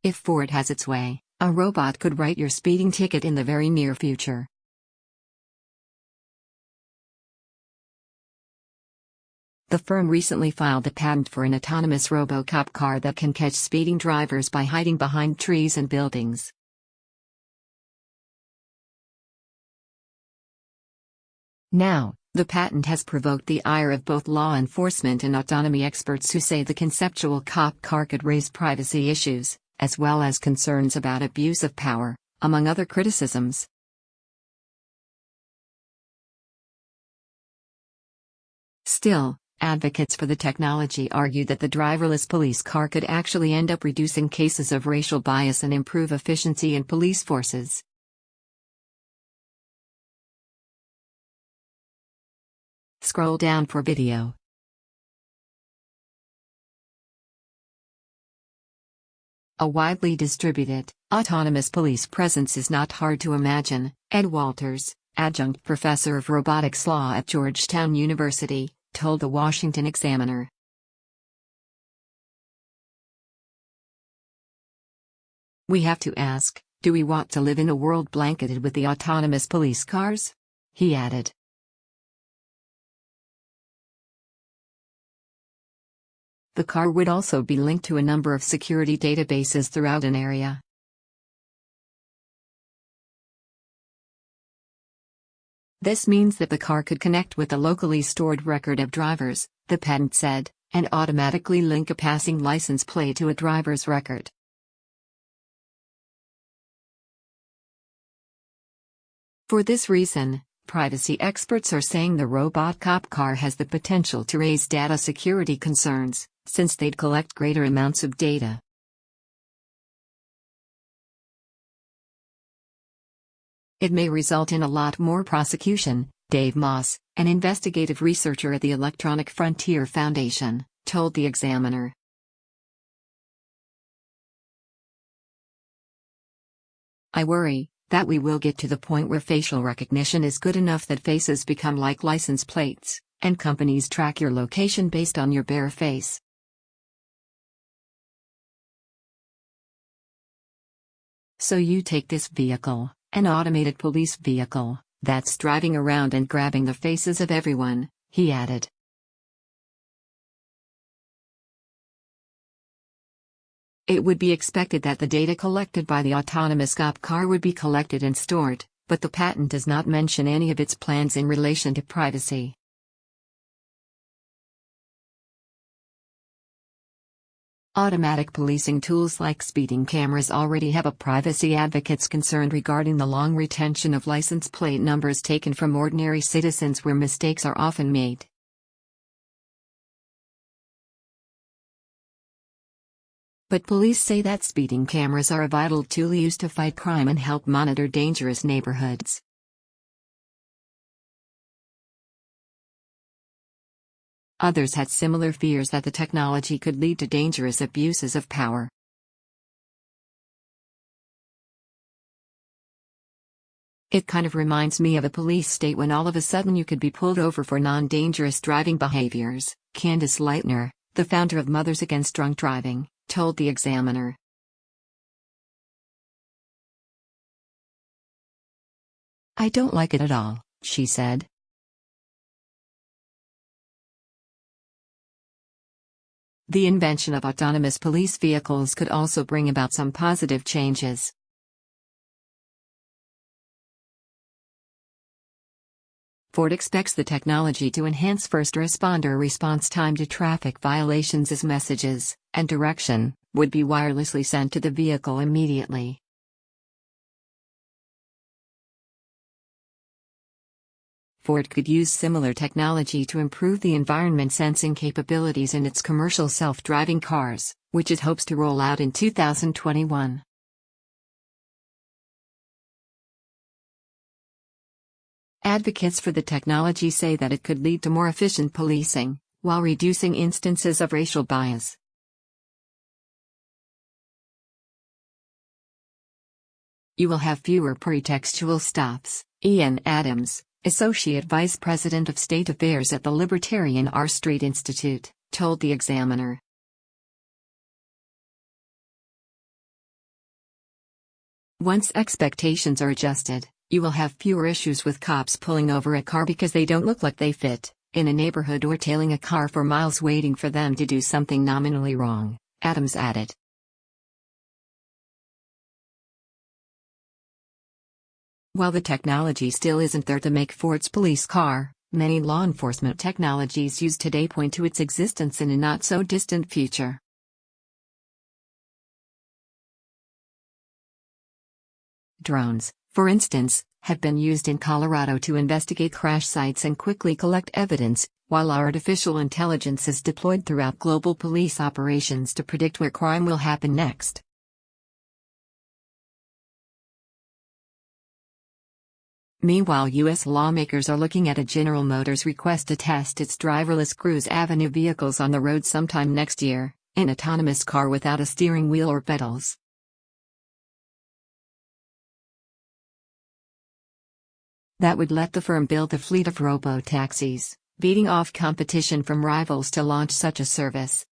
If Ford has its way, a robot could write your speeding ticket in the very near future. The firm recently filed a patent for an autonomous Robocop car that can catch speeding drivers by hiding behind trees and buildings. Now, the patent has provoked the ire of both law enforcement and autonomy experts who say the conceptual cop car could raise privacy issues, as well as concerns about abuse of power, among other criticisms. Still, advocates for the technology argue that the driverless police car could actually end up reducing cases of racial bias and improve efficiency in police forces. Scroll down for video. A widely distributed, autonomous police presence is not hard to imagine, Ed Walters, adjunct professor of robotics law at Georgetown University, told the Washington Examiner. We have to ask, do we want to live in a world blanketed with the autonomous police cars? He added. The car would also be linked to a number of security databases throughout an area. This means that the car could connect with a locally stored record of drivers, the patent said, and automatically link a passing license plate to a driver's record. For this reason, privacy experts are saying the robot cop car has the potential to raise data security concerns, since they'd collect greater amounts of data. It may result in a lot more prosecution, Dave Moss, an investigative researcher at the Electronic Frontier Foundation, told the Examiner. I worry that we will get to the point where facial recognition is good enough that faces become like license plates, and companies track your location based on your bare face. So you take this vehicle, an automated police vehicle, that's driving around and grabbing the faces of everyone, he added. It would be expected that the data collected by the autonomous cop car would be collected and stored, but the patent does not mention any of its plans in relation to privacy. Automatic policing tools like speeding cameras already have a privacy advocates concerned regarding the long retention of license plate numbers taken from ordinary citizens where mistakes are often made. But police say that speeding cameras are a vital tool used to fight crime and help monitor dangerous neighborhoods. Others had similar fears that the technology could lead to dangerous abuses of power. It kind of reminds me of a police state when all of a sudden you could be pulled over for non-dangerous driving behaviors, Candace Leitner, the founder of Mothers Against Drunk Driving, told the Examiner. I don't like it at all, she said. The invention of autonomous police vehicles could also bring about some positive changes. Ford expects the technology to enhance first responder response time to traffic violations as messages and direction would be wirelessly sent to the vehicle immediately. Ford could use similar technology to improve the environment sensing capabilities in its commercial self-driving cars, which it hopes to roll out in 2021. Advocates for the technology say that it could lead to more efficient policing, while reducing instances of racial bias. You will have fewer pretextual stops, Ian Adams, Associate Vice President of State Affairs at the Libertarian R Street Institute, told the Examiner. Once expectations are adjusted, you will have fewer issues with cops pulling over a car because they don't look like they fit in a neighborhood or tailing a car for miles waiting for them to do something nominally wrong, Adams added. While the technology still isn't there to make Ford's police car, many law enforcement technologies used today point to its existence in a not-so-distant future. Drones, for instance, have been used in Colorado to investigate crash sites and quickly collect evidence, while artificial intelligence is deployed throughout global police operations to predict where crime will happen next. Meanwhile, U.S. lawmakers are looking at a General Motors request to test its driverless Cruise Avenue vehicles on the road sometime next year, an autonomous car without a steering wheel or pedals. That would let the firm build a fleet of robo-taxis, beating off competition from rivals to launch such a service.